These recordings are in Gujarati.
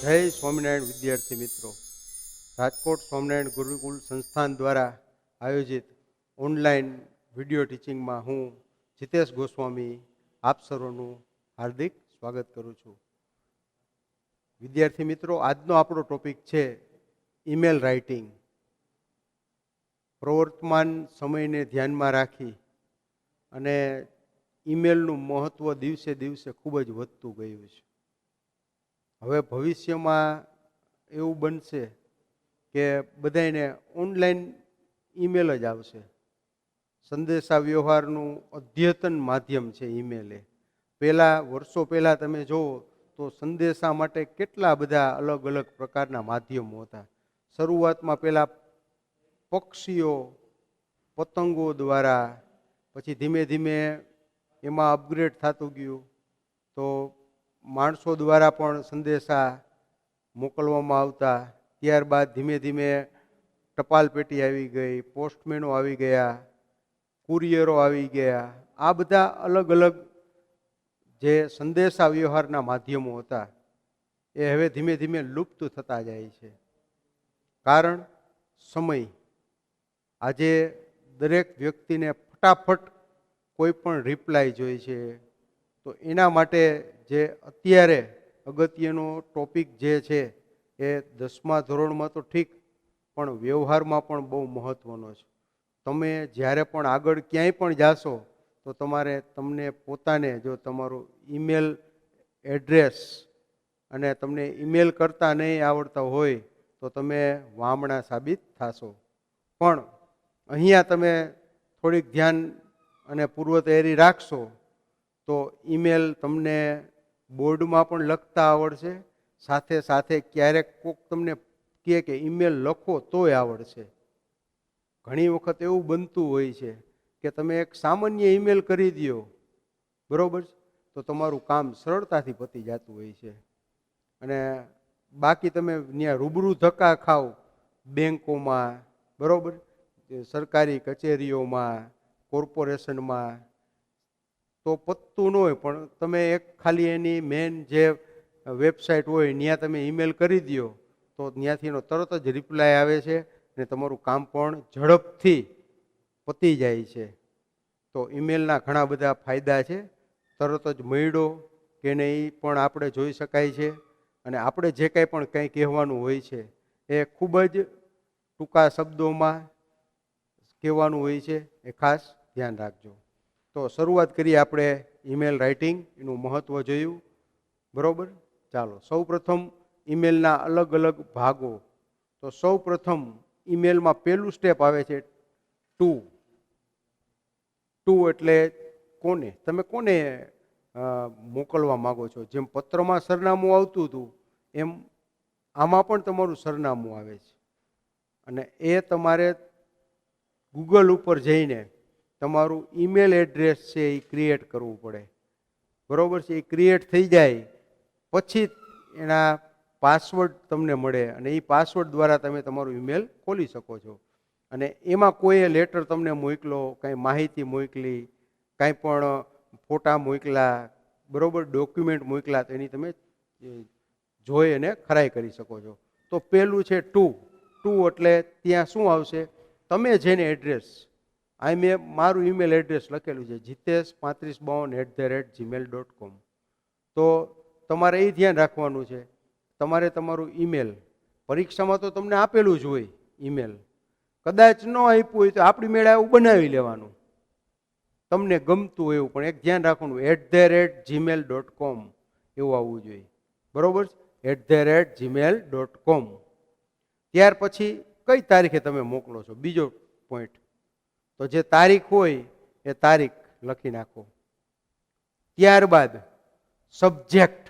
જય સ્વામિનારાયણ વિદ્યાર્થી મિત્રો, રાજકોટ સ્વામિનારાયણ ગુરુકુળ સંસ્થાન દ્વારા આયોજિત ઓનલાઈન વિડીયો ટીચિંગમાં હું જીતેશ ગોસ્વામી આપ સર્વનું હાર્દિક સ્વાગત કરું છું. વિદ્યાર્થી મિત્રો, આજનો આપણો ટોપિક છે ઈમેલ રાઇટિંગ. પ્રવર્તમાન સમયને ધ્યાનમાં રાખી અને ઈમેલનું મહત્ત્વ દિવસે દિવસે ખૂબ જ વધતું ગયું છે. હવે ભવિષ્યમાં એવું બનશે કે બધાને ઓનલાઈન ઈમેલ જ આવશે. સંદેશા વ્યવહારનું અદ્યતન માધ્યમ છે ઈમેલ. વર્ષો પહેલાં તમે જુઓ તો સંદેશા માટે કેટલા બધા અલગ અલગ પ્રકારના માધ્યમો હતા. શરૂઆતમાં પહેલાં પક્ષીઓ, પતંગો દ્વારા, પછી ધીમે ધીમે એમાં અપગ્રેડ થતું ગયું તો માણસો દ્વારા પણ સંદેશા મોકલવામાં આવતા. ત્યારબાદ ધીમે ધીમે ટપાલ પેટી આવી ગઈ, પોસ્ટમેનો આવી ગયા, કુરિયરો આવી ગયા. આ બધા અલગ અલગ જે સંદેશા વ્યવહારના માધ્યમો હતા એ હવે ધીમે ધીમે લુપ્ત થતા જાય છે. કારણ સમય. આજે દરેક વ્યક્તિને ફટાફટ કોઈ પણ રિપ્લાય જોઈએ છે. તો એના માટે જે અત્યારે અગત્યનો ટોપિક જે છે એ 10મા ધોરણમાં તો ઠીક, પણ વ્યવહારમાં પણ બહુ મહત્ત્વનો છે. તમે જ્યારે પણ આગળ ક્યાંય પણ જાશો તો તમને પોતાને જો તમારું ઈમેલ એડ્રેસ અને તમને ઈમેલ કરતા નહીં આવડતા હોય તો તમે વામણા સાબિત થશો. પણ અહીંયા તમે થોડીક ધ્યાન અને પૂર્વ તૈયારી રાખશો તો ઈમેલ તમને બોર્ડમાં પણ લખતા આવડશે, સાથે સાથે ક્યારેક કોક તમને કહે કે ઈમેલ લખો તોય આવડશે. ઘણી વખત એવું બનતું હોય છે કે તમે એક સામાન્ય ઈમેલ કરી દો, બરોબર, તો તમારું કામ સરળતાથી પતી જતું હોય છે. અને બાકી તમે ત્યાં રૂબરૂ ધક્કા ખાવ બેંકોમાં, બરોબર, સરકારી કચેરીઓમાં, કોર્પોરેશનમાં, તો પતતું ન હોય. પણ તમે એક ખાલી એની મેન જે વેબસાઇટ હોય ત્યાં તમે ઈમેલ કરી દો તો ત્યાંથી એનો તરત જ રિપ્લાય આવે છે અને તમારું કામ પણ ઝડપથી પતી જાય છે. તો ઈમેલના ઘણા બધા ફાયદા છે. તરત જ મળ્યો કે નહીં પણ આપણે જોઈ શકાય છે. અને આપણે જે કંઈ પણ કંઈ કહેવાનું હોય છે એ ખૂબ જ ટૂંકા શબ્દોમાં કહેવાનું હોય છે. એ ખાસ ધ્યાન રાખજો. તો શરૂઆત કરીએ આપણે ઈમેલ રાઇટિંગ, એનું મહત્ત્વ જોયું, બરોબર. ચાલો સૌ પ્રથમ ઈમેલના અલગ અલગ ભાગો. તો સૌ પ્રથમ ઈમેલમાં પહેલું સ્ટેપ આવે છે ટુ. એટલે કોને, તમે કોને મોકલવા માગો છો. જેમ પત્રમાં સરનામું આવતું હતું એમ આમાં પણ તમારું સરનામું આવે છે. અને એ તમારે ગૂગલ ઉપર જઈને તમારું ઈમેલ એડ્રેસ છે એ ક્રિએટ કરવું પડે, બરોબર છે. એ ક્રિએટ થઈ જાય પછી એના પાસવર્ડ તમને મળે અને એ પાસવર્ડ દ્વારા તમે તમારું ઈમેલ ખોલી શકો છો. અને એમાં કોઈએ લેટર તમને મોકલો, કાંઈ માહિતી મોકલી, કાંઈ પણ ફોટા મોકલા, બરોબર, ડોક્યુમેન્ટ મોકલા, તો એની તમે જોઈ અને ખરાઈ કરી શકો છો. તો પહેલું છે ટુ. એટલે ત્યાં શું આવશે, તમે જેને એડ્રેસ, મેં મારું ઈમેલ એડ્રેસ લખેલું છે jitesh3552@gmail.com. તો તમારે એ ધ્યાન રાખવાનું છે, તમારે તમારું ઈમેલ, પરીક્ષામાં તો તમને આપેલું જ હોય ઈમેલ, કદાચ ન આપ્યું હોય તો આપણી મેળે એવું બનાવી લેવાનું, તમને ગમતું હોય એવું. પણ એક ધ્યાન રાખવાનું, @gmail.com એવું આવવું જોઈએ, બરોબર, @gmail.com. ત્યાર પછી કઈ તારીખે તમે મોકલો છો, બીજો પોઈન્ટ. તો જે તારીખ હોય એ તારીખ લખી નાખો. ત્યારબાદ સબ્જેક્ટ.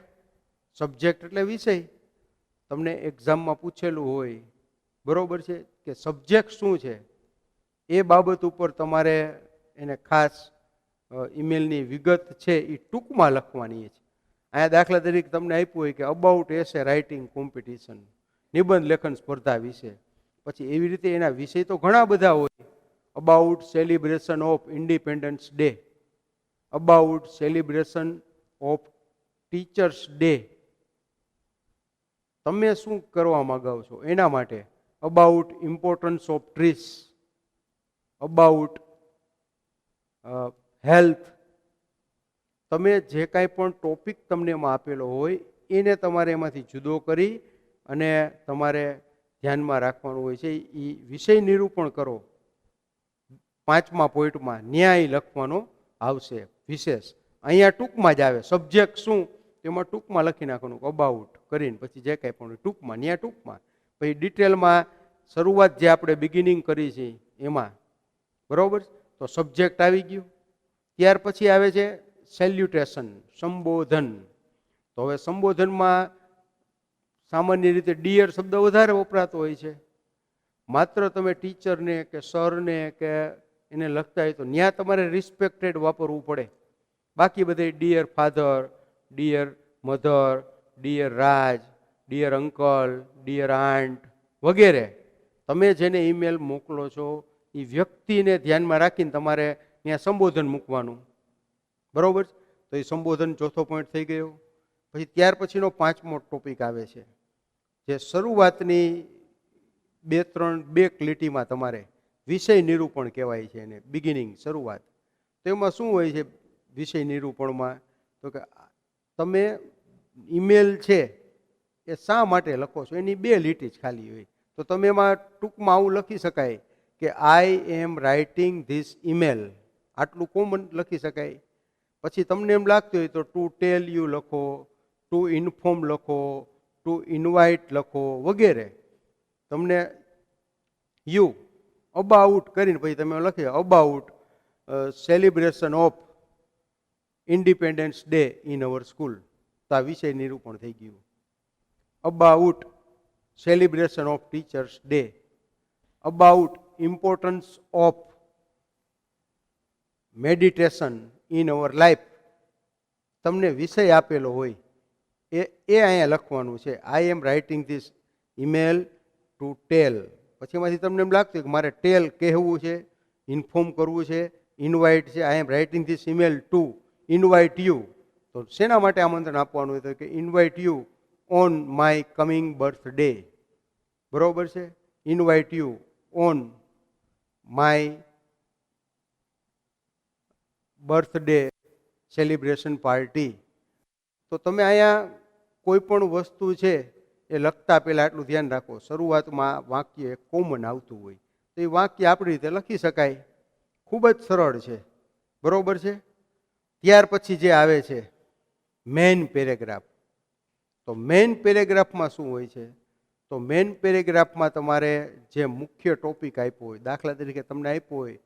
એટલે વિષય. તમને એક્ઝામમાં પૂછેલું હોય, બરોબર છે, કે સબ્જેક્ટ શું છે, એ બાબત ઉપર તમારે એને ખાસ ઈમેલની વિગત છે એ ટૂંકમાં લખવાની છે. અહીંયા દાખલા તરીકે તમને આપ્યું હોય કે અબાઉટ એસે રાઇટિંગ કોમ્પિટિશન, નિબંધ લેખન સ્પર્ધા વિશે. પછી એવી રીતે એના વિષય તો ઘણા બધા હોય. About celebration of independence day, about celebration of teachers day. તમે શું કરવા માંગો છો એના માટે. About importance of ટ્રીસ, about health. તમે જે કાંઈ પણ ટોપિક તમને એમાં આપેલો હોય એને તમારે એમાંથી જુદો કરી અને તમારે ધ્યાનમાં રાખવાનું હોય છે. એ વિષય નિરૂપણ કરો. 5મા પોઈન્ટમાં ન્યાય લખવાનો આવશે વિશેષ. અહીંયા ટૂંકમાં જ આવે. સબ્જેક્ટ શું તેમાં ટૂંકમાં લખી નાખવાનું અબાઉટ કરીને, પછી જે કાંઈ પણ ટૂંકમાં, ન્યા ટૂંકમાં. પછી ડિટેલમાં શરૂઆત જે આપણે બિગિનિંગ કરી છે એમાં, બરોબર. તો સબ્જેક્ટ આવી ગયું. ત્યાર પછી આવે છે સેલ્યુટેશન, સંબોધન. તો હવે સંબોધનમાં સામાન્ય રીતે ડિયર શબ્દ વધારે વપરાતો હોય છે. માત્ર તમે ટીચરને કે સરને કે એને લખતા હોય તો ત્યાં તમારે રિસ્પેક્ટેડ વાપરવું પડે. બાકી બધે dear father, dear mother, dear Raj, dear uncle, dear aunt વગેરે. તમે જેને ઈમેલ મોકલો છો એ વ્યક્તિને ધ્યાનમાં રાખીને તમારે ત્યાં સંબોધન મૂકવાનું, બરોબર. તો એ સંબોધન ચોથો પોઈન્ટ થઈ ગયો. પછી ત્યાર પછીનો 5મો ટોપિક આવે છે, જે શરૂઆતની 2 લીટીમાં તમારે વિષય નિરૂપણ કહેવાય છે એને, બિગિનિંગ, શરૂઆત. તો એમાં શું હોય છે વિષય નિરૂપણમાં? તો કે તમે ઈમેલ છે એ શા માટે લખો છો એની 2 લીટી જ ખાલી હોય. તો તમે એમાં ટૂંકમાં આવું લખી શકાય કે આઈ એમ રાઇટિંગ ધીસ ઈમેલ, આટલું કોમન લખી શકાય. પછી તમને એમ લાગતું હોય તો ટુ ટેલ યુ લખો, ટુ ઇન્ફોર્મ લખો, ટુ ઇન્વાઇટ લખો વગેરે. તમને યુ અબાઉટ કરીને પછી તમે લખી about celebration of independence day in our school. તો આ વિષય નિરૂપણ થઈ ગયું. About celebration of teachers day, about importance of meditation in our life. તમને વિષય આપેલો હોય એ અહીંયા લખવાનું છે. I am writing this email to tell. પછી એમાંથી તમને એમ લાગતું કે મારે ટેલ કહેવું છે, ઇન્ફોર્મ કરવું છે, ઇન્વાઇટ છે. I am writing this email to invite you. તો શેના માટે આમંત્રણ આપવાનું હોય? તો કે invite you on my coming birthday, બરોબર છે. Invite you on my birthday celebration party. તો તમે અહીંયા કોઈ પણ વસ્તુ છે એ લખતા પહેલાં આટલું ધ્યાન રાખો, શરૂઆતમાં વાક્ય કોમન આવતું હોય તો એ વાક્ય આપણી રીતે લખી શકાય. ખૂબ જ સરળ છે, બરોબર છે. ત્યાર પછી જે આવે છે મેઇન પેરેગ્રાફ. તો મેઇન પેરેગ્રાફમાં શું હોય છે? તો મેઇન પેરેગ્રાફમાં તમારે જે મુખ્ય ટોપિક આપ્યો હોય, દાખલા તરીકે તમને આપ્યો હોય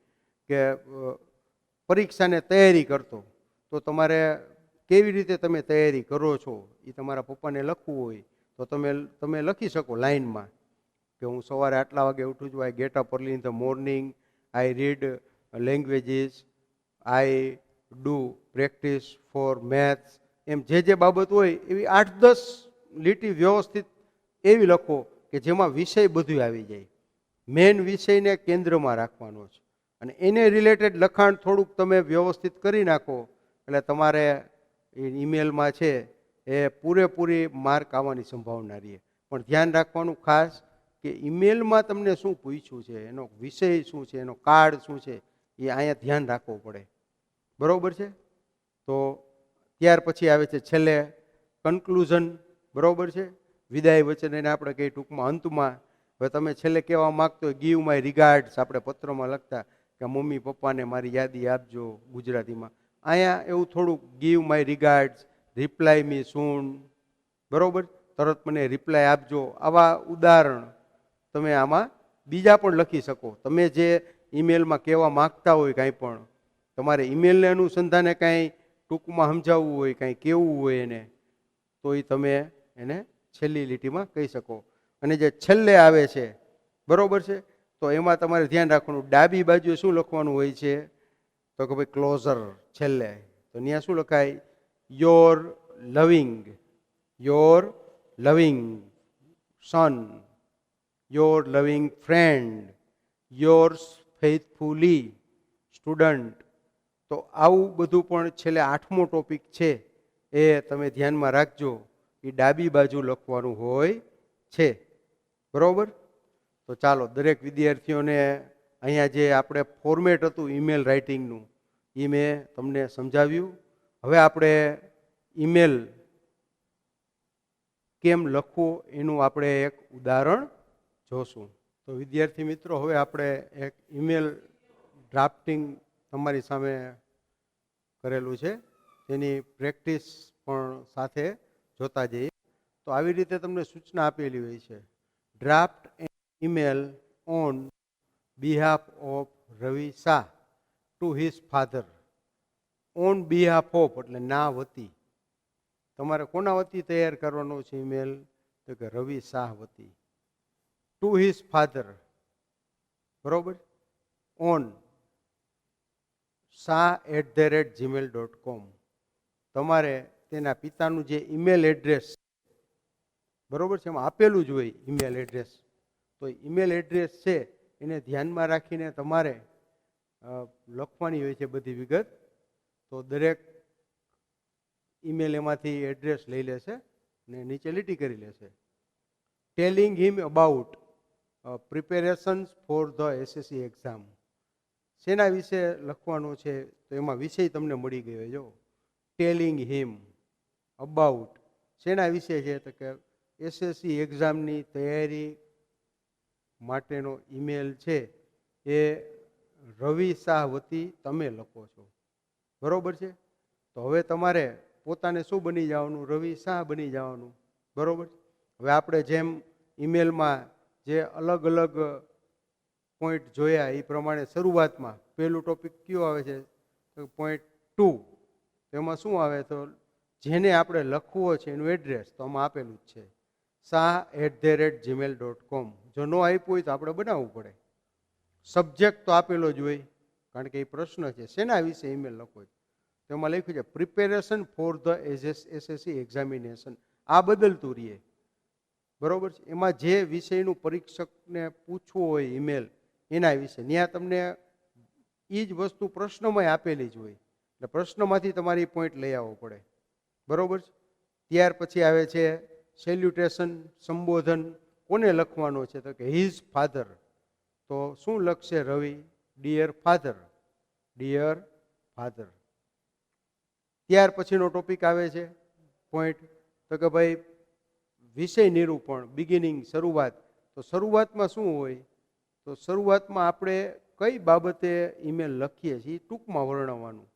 કે પરીક્ષાને તૈયારી કરતો, તો તમારે કેવી રીતે તમે તૈયારી કરો છો એ તમારા પપ્પાને લખવું હોય તો તમે લખી શકો લાઇનમાં કે હું સવારે આટલા વાગે ઉઠું છું, I get up early in the morning, I read languages, I do practice for maths. એમ જે બાબત હોય એવી 8-10 લીટી વ્યવસ્થિત એવી લખો કે જેમાં વિષય બધું આવી જાય. મેઇન વિષયને કેન્દ્રમાં રાખવાનો છે અને એને રિલેટેડ લખાણ થોડુંક તમે વ્યવસ્થિત કરી નાખો એટલે તમારે ઈમેલમાં છે એ પૂરેપૂરી માર્ક આવવાની સંભાવના રહે. પણ ધ્યાન રાખવાનું ખાસ કે ઈમેલમાં તમને શું પૂછ્યું છે, એનો વિષય શું છે, એનો કાર્ડ શું છે, એ અહીંયા ધ્યાન રાખવું પડે, બરોબર છે. તો ત્યાર પછી આવે છે છેલ્લે કન્ક્લુઝન, બરોબર છે. વિદાય વચન એને આપણે કહીએ ટૂંકમાં અંતમાં. હવે તમે છેલ્લે કહેવા માગતો હોય ગીવ માય રિગાર્ડ્સ, આપણે પત્રમાં લખતા કે મમ્મી પપ્પાને મારી યાદી આપજો ગુજરાતીમાં. અહીંયા એવું થોડુંક ગીવ માય રિગાર્ડ્સ, રિપ્લાય મી સૂન, બરોબર, તરત મને રિપ્લાય આપજો. આવા ઉદાહરણ તમે આમાં બીજા પણ લખી શકો. તમે જે ઈમેલમાં કહેવા માગતા હોય કાંઈ પણ, તમારે ઈમેલને અનુસંધાને કાંઈ ટૂંકમાં સમજાવવું હોય, કાંઈ કહેવું હોય એને, તો એ તમે એને છેલ્લી લીટીમાં કહી શકો. અને જે છેલ્લે આવે છે, બરોબર છે, તો એમાં તમારે ધ્યાન રાખવાનું ડાબી બાજુએ શું લખવાનું હોય છે? તો કે ભાઈ ક્લોઝર છેલ્લે. તો ત્યાં શું લખાય? Your loving son, your loving friend, yours faithfully student. તો આવું બધું પણ છેલ્લે 8મો ટોપિક છે એ તમે ધ્યાનમાં રાખજો. એ ડાબી બાજુ લખવાનું હોય છે. બરાબર? તો ચાલો દરેક વિદ્યાર્થીઓને અહીંયા જે આપણે ફોર્મેટ હતું ઈમેલ રાઇટિંગનું એ મેં તમને સમજાવ્યું. હવે આપણે ઈમેલ કેમ લખવું એનું આપણે એક ઉદાહરણ જોશું. તો વિદ્યાર્થી મિત્રો, હવે આપણે એક ઈમેલ ડ્રાફ્ટિંગ તમારી સામે કરેલું છે, તેની પ્રેક્ટિસ પણ સાથે જોતા જઈએ. તો આવી રીતે તમને સૂચના આપેલી હોય છે, draft an email on behalf of Ravi Shah two his father. On behalf of એટલે ના વતી. તમારે કોના વતી તૈયાર કરવાનો છે ઈમેલ? તો કે રવિ શાહ વતી. To his father. બરોબર? On shah@gmail.com. તમારે તેના પિતાનું જે ઈમેલ એડ્રેસ બરોબર છે એમાં આપેલું જ હોય ઈમેલ એડ્રેસ, તો ઈમેલ એડ્રેસ છે એને ધ્યાનમાં રાખીને તમારે લખવાની હોય છે બધી વિગત. તો દરેક ઈમેલ એમાંથી એડ્રેસ લઈ લેશે ને નીચે લીટી કરી લેશે. Telling him about preparations for the SSC exam. શેના વિશે લખવાનું છે? તો એમાં વિષય તમને મળી ગયો. જો ટેલિંગ હિમ અબાઉટ શેના વિશે છે? તો કે SSC એક્ઝામની તૈયારી માટેનો ઈમેલ છે એ રવિ શાહ વતી તમે લખો છો. બરોબર છે? તો હવે તમારે પોતાને શું બની જવાનું? રવિ શાહ બની જવાનું. બરોબર? હવે આપણે જેમ ઈમેલમાં જે અલગ અલગ પોઈન્ટ જોયા એ પ્રમાણે શરૂઆતમાં પહેલું ટોપિક કયો આવે છે? તો પોઈન્ટ 2. તેમાં શું આવે? તો જેને આપણે લખવો છે એનું એડ્રેસ તો આમાં આપેલું જ છે, shah@gmail.com. જો ન આપ્યું હોય તો આપણે બનાવવું પડે. સબ્જેક્ટ તો આપેલો જ હોય, કારણ કે એ પ્રશ્ન છે શેના વિશે ઈમેલ લખવો છે. તેમાં લખ્યું છે preparation for the SSC examination. આ બદલતું રહીએ. બરોબર છે? એમાં જે વિષયનું પરીક્ષકને પૂછવું હોય ઈમેલ એના વિશે ત્યાં તમને એ જ વસ્તુ પ્રશ્નમાં આપેલી જ હોય, એટલે પ્રશ્નમાંથી તમારી પોઈન્ટ લઈ આવવો પડે. બરોબર છે? ત્યાર પછી આવે છે સેલ્યુટેશન, સંબોધન. કોને લખવાનો છે? તો કે હિઝ ફાધર. તો શું લખશે Ravi? Dear father. Dear father. ત્યાર પછીનો ટોપિક આવે છે પોઈન્ટ, તો કે ભાઈ વિષય નિરૂપણ, બિગિનિંગ, શરૂઆત. તો શરૂઆતમાં શું હોય? તો શરૂઆતમાં આપણે કઈ બાબતે ઈમેલ લખીએ છીએ ટૂંકમાં વર્ણવવાનું.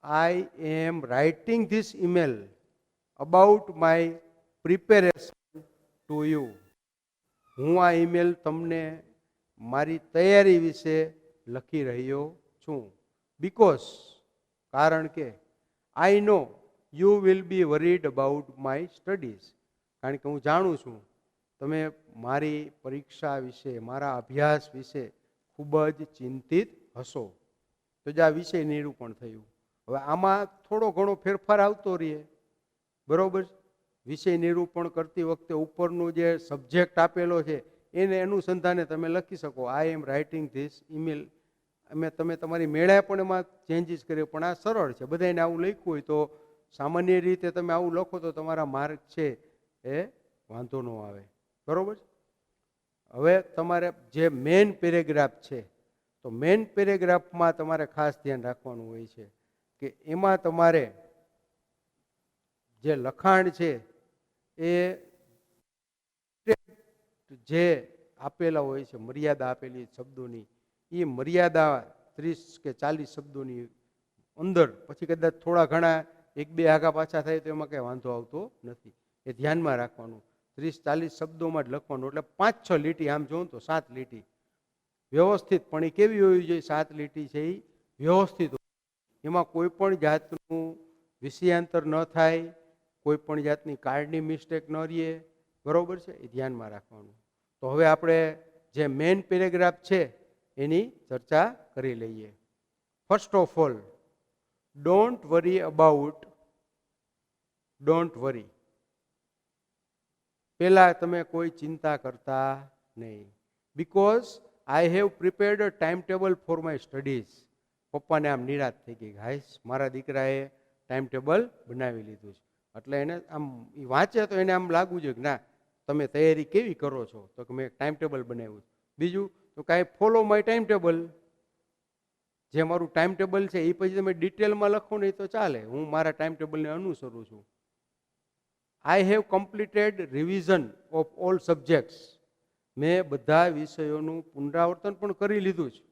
I am writing this email about my preparation to you. હું આ ઈમેલ તમને મારી તૈયારી વિશે લખી રહ્યો છું. બીકોઝ કારણ કે I know you will be worried about my studies. કારણ કે હું જાણું છું તમે મારી પરીક્ષા વિશે, મારા અભ્યાસ વિશે ખૂબ જ ચિંતિત હશો. તો જે આ વિષય નિરૂપણ થયું. હવે આમાં થોડો ઘણો ફેરફાર આવતો રહીએ. બરોબર? વિષય નિરૂપણ કરતી વખતે ઉપરનું જે સબ્જેક્ટ આપેલો છે એને અનુસંધાને તમે લખી શકો આઈ એમ રાઇટિંગ ધીસ ઈમેલ. તમે તમારી મેળા પણ એમાં ચેન્જીસ કર્યો, પણ આ સરળ છે. બધાને આવું લખ્યું હોય તો સામાન્ય રીતે તમે આવું લખો તો તમારા માર્ક છે એ વાંધો ન આવે. બરોબર? હવે તમારે જે મેઇન પેરેગ્રાફ છે, તો મેઇન પેરેગ્રાફમાં તમારે ખાસ ધ્યાન રાખવાનું હોય છે કે એમાં તમારે જે લખાણ છે એ જે આપેલા હોય છે, મર્યાદા આપેલી શબ્દોની, એ મર્યાદા 30 કે 40 શબ્દોની અંદર. પછી કદાચ થોડા ઘણા 1-2 આગા પાછા થાય તો એમાં કંઈ વાંધો આવતો નથી. એ ધ્યાનમાં રાખવાનું. 30-40 શબ્દોમાં જ લખવાનું. એટલે 5-6 લીટી, આમ જોઉં તો 7 લીટી વ્યવસ્થિત. પણ એ કેવી હોવી જોઈએ? 7 લીટી છે એ વ્યવસ્થિત. એમાં કોઈ પણ જાતનું વિષયાંતર ન થાય, કોઈ પણ જાતની કાર્ડની મિસ્ટેક ન રહીએ. બરોબર છે? એ ધ્યાનમાં રાખવાનું. તો હવે આપણે જે મેઇન પેરેગ્રાફ છે એની ચર્ચા કરી લઈએ. First of all, don't worry about. Don't worry. પહેલા તમે કોઈ ચિંતા કરતા નહીં. Because I have prepared a time table for my studies. પપ્પાને આમ નિરાશ થઈ ગઈ, હાઈસ મારા દીકરાએ ટાઈમ ટેબલ બનાવી લીધું છે. એટલે એને આમ વાંચે તો એને આમ લાગવું જોઈએ કે ના, તમે તૈયારી કેવી કરો છો? તો કે મેં એક ટાઈમ ટેબલ બનાવ્યું. બીજું તો કાંઈ ફોલો માય ટાઈમ ટેબલ, જે મારું ટાઈમ ટેબલ છે એ પછી તમે ડિટેલમાં લખો ને તો ચાલે, હું મારા ટાઈમ ટેબલને અનુસરું છું. I have completed revision of all subjects. મેં બધા વિષયોનું પુનરાવર્તન પણ કરી લીધું છે.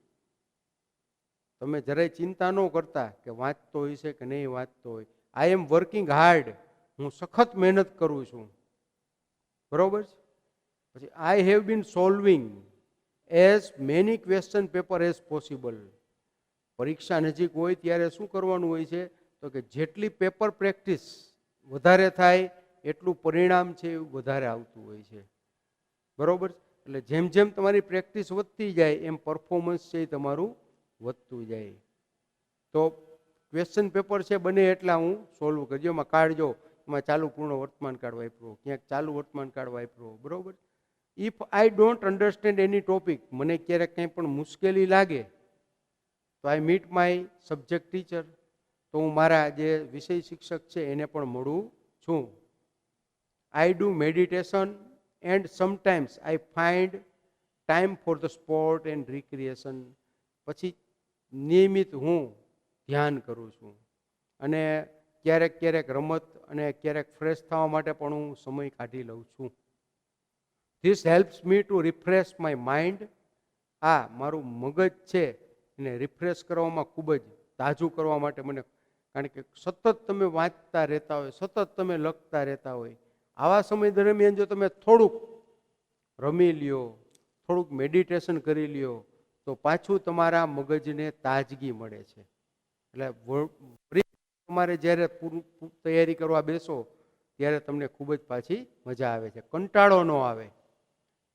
તમે જરાય ચિંતા ન કરતા કે વાંચતો હોય છે કે નહીં વાંચતો હોય. આઈ એમ વર્કિંગ હાર્ડ. હું સખત મહેનત કરું છું. બરોબર છે. પછી I have been solving as many question paper as possible. પરીક્ષા નજીક હોય ત્યારે શું કરવાનું હોય છે? તો કે જેટલી પેપર પ્રેક્ટિસ વધારે થાય એટલું પરિણામ છે એવું વધારે આવતું હોય છે. બરોબર. એટલે જેમ જેમ તમારી પ્રેક્ટિસ વધતી જાય એમ પરફોર્મન્સ છે એ તમારું વધતું જાય. તો ક્વેશ્ચન પેપર છે બને એટલા હું સોલ્વ કરજો. એમાં કાઢજો, એમાં ચાલુ પૂર્ણ વર્તમાન કાળ વાપરો, ક્યાંક ચાલુ વર્તમાન કાળ વાપરો. બરોબર. If I don't understand any topic, મને ક્યારેક કંઈ પણ મુશ્કેલી લાગે તો આઈ મીટ માય સબ્જેક્ટ ટીચર, તો હું મારા જે વિષય શિક્ષક છે એને પણ મળું છું. I do meditation and sometimes I find time for the sport and recreation. પછી નિયમિત હું ધ્યાન કરું છું અને ક્યારેક ક્યારેક રમત અને ક્યારેક ફ્રેશ થવા માટે પણ હું સમય કાઢી લઉં છું. This helps me to refresh my mind. આ મારું મગજ છે એને રિફ્રેશ કરવામાં ખૂબ જ તાજું કરવા માટે મને, કારણ કે સતત તમે વાંચતા રહેતા હોય, સતત તમે લખતા રહેતા હોય, આવા સમય દરમિયાન જો તમે થોડુંક રમી લ્યો, થોડુંક મેડિટેશન કરી લ્યો તો પાછું તમારા મગજને તાજગી મળે છે. એટલે તમારે જ્યારે તૈયારી કરવા બેસો ત્યારે તમને ખૂબ જ પાછી મજા આવે છે, કંટાળો ન આવે.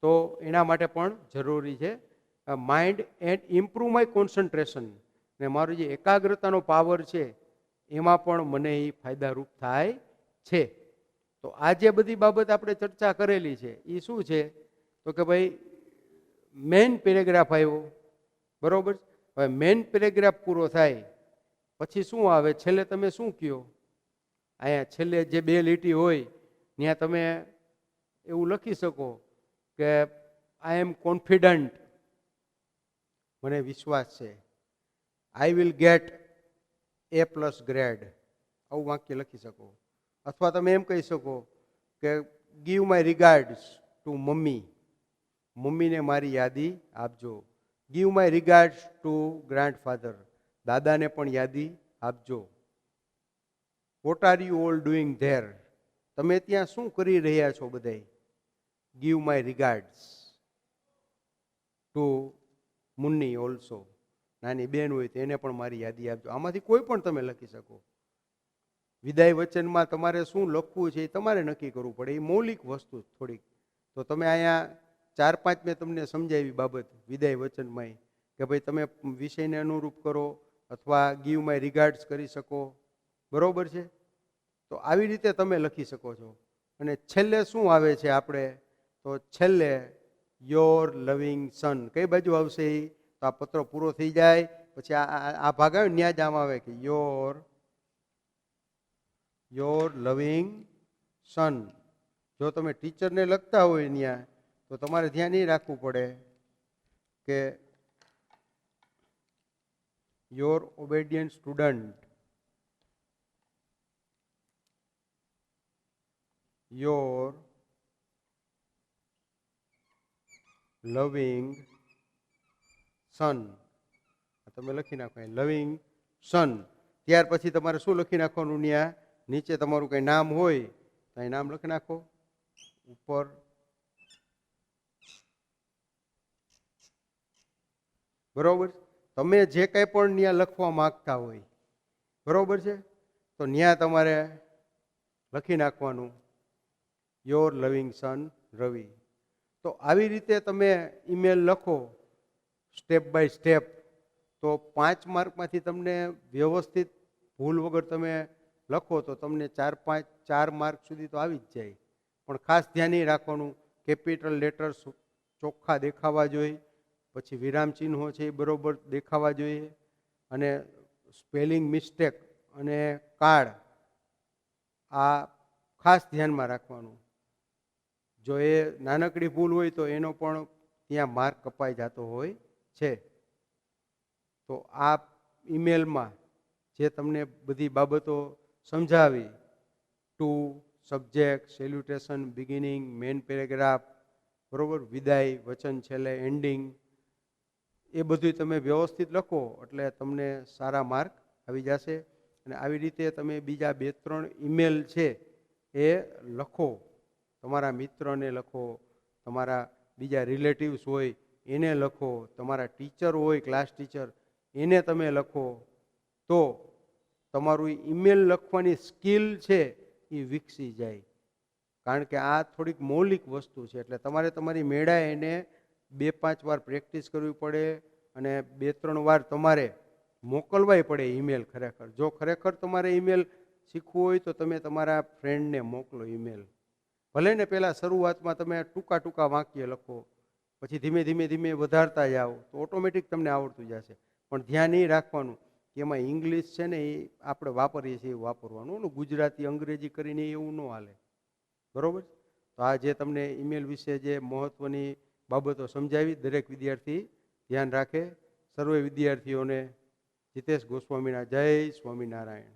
તો એના માટે પણ જરૂરી છે mind and improve my concentration. ને મારું જે એકાગ્રતાનો પાવર છે એમાં પણ મને એ ફાયદારૂપ થાય છે. તો આ જે બધી બાબત આપણે ચર્ચા કરેલી છે એ શું છે? તો કે ભાઈ મેઇન પેરેગ્રાફ આવ્યો. બરોબર. હવે મેઇન પેરેગ્રાફ પૂરો થાય પછી શું આવે? છેલ્લે તમે શું કહો? અહીંયા છેલ્લે જે 2 લીટી હોય ત્યાં તમે એવું લખી શકો કે આઈ એમ કોન્ફિડન્ટ, મને વિશ્વાસ છે. I will get A+ grade, આવું વાક્ય લખી શકો. અથવા તમે એમ કહી શકો કે give my regards two mummy, મમ્મીને મારી યાદી આપજો. Give my regards two grandfather, દાદાને પણ યાદી આપજો. What are you all doing there, તમે ત્યાં શું કરી રહ્યા છો બધાય? Give my regards two Munni also, નાની બેન હોય તો એને પણ મારી યાદી આપજો. આમાંથી કોઈ પણ તમે લખી શકો. વિદાય વચનમાં તમારે શું લખવું છે એ તમારે નક્કી કરવું પડે, એ મૌલિક વસ્તુ થોડીક. તો તમે અહીંયા 4-5 મેં તમને સમજાવી બાબત વિદાય વચનમાં કે ભાઈ તમે વિષયને અનુરૂપ કરો અથવા ગીવ માય રિગાર્ડ્સ કરી શકો. બરોબર છે. તો આવી રીતે તમે લખી શકો છો. અને છેલ્લે શું આવે છે આપણે? તો છેલ્લે યોર લવિંગ સન. કઈ બાજુ આવશે એ? તો આ પત્ર પૂરો થઈ જાય પછી આ ભાગ આવે ન્યા જ આમ આવે કે યોર લવિંગ સન. જો તમે ટીચરને લખતા હોય ન્યા તો તમારે ધ્યાન એ રાખવું પડે કે યોર ઓબેડિયન્ટ સ્ટુડન્ટ, યોર લવિંગ સન. તમે લખી નાખો લવિંગ સન. ત્યાર પછી તમારે શું લખી નાખવાનું? ત્યાં નીચે તમારું કઈ નામ હોય તો એ નામ લખી નાખો. ઉપર બરોબર. તમે જે કંઈ પણ ત્યાં લખવા માંગતા હોય, બરોબર છે, તો ત્યાં તમારે લખી નાખવાનું યોર લવિંગ સન રવિ. તો આવી રીતે તમે ઈમેલ લખો સ્ટેપ બાય સ્ટેપ, તો 5 માર્કમાંથી તમને વ્યવસ્થિત ભૂલ વગર તમે લખો તો તમને 4 માર્ક સુધી તો આવી જ જાય. પણ ખાસ ધ્યાન એ રાખવાનું કેપિટલ લેટર્સ ચોખ્ખા દેખાવા જોઈએ, પછી વિરામ ચિહ્નો છે એ બરોબર દેખાવા જોઈએ, અને સ્પેલિંગ મિસ્ટેક અને કાળ આ ખાસ ધ્યાનમાં રાખવાનું. જો એ નાનકડી ભૂલ હોય તો એનો પણ ત્યાં માર્ક કપાઈ જતો હોય છે. તો આ ઈમેલમાં જે તમને બધી બાબતો સમજાવી, to, subject, salutation, beginning, main paragraph, બરોબર, વિદાય, વચન છેલ્લે, એન્ડિંગ, એ બધું તમે વ્યવસ્થિત લખો એટલે તમને સારા માર્ક આવી જશે. અને આવી રીતે તમે બીજા 2-3 ઈમેલ છે એ લખો, તમારા મિત્રને લખો, તમારા બીજા રિલેટિવ્સ હોય એને લખો, તમારા ટીચર હોય ક્લાસ ટીચર એને તમે લખો, તો તમારું ઈમેલ લખવાની સ્કિલ છે એ વિકસી જાય. કારણ કે આ થોડીક મૌલિક વસ્તુ છે એટલે તમારે તમારી મેળા એને 2-5 વાર પ્રેક્ટિસ કરવી પડે અને 2-3 વાર તમારે મોકલવાય પડે ઈમેલ. ખરેખર જો ખરેખર તમારે ઈમેલ શીખવું હોય તો તમે તમારા ફ્રેન્ડને મોકલો ઈમેલ. ભલે ને પહેલાં શરૂઆતમાં તમે ટૂંકા ટૂંકા વાક્ય લખો, પછી ધીમે ધીમે ધીમે વધારતા જાઓ તો ઓટોમેટિક તમને આવડતું જશે. પણ ધ્યાન એ રાખવાનું કે એમાં ઇંગ્લિશ છે ને એ આપણે વાપરીએ છીએ એવું વાપરવાનું, ઓલું ગુજરાતી અંગ્રેજી કરીને એવું ન હાલે, બરોબર. તો આ જે તમને ઈમેલ વિશે જે મહત્વની બાબતો સમજાવી દરેક વિદ્યાર્થી ધ્યાન રાખે. સર્વે વિદ્યાર્થીઓને જીતેશ ગોસ્વામીના જય સ્વામિનારાયણ.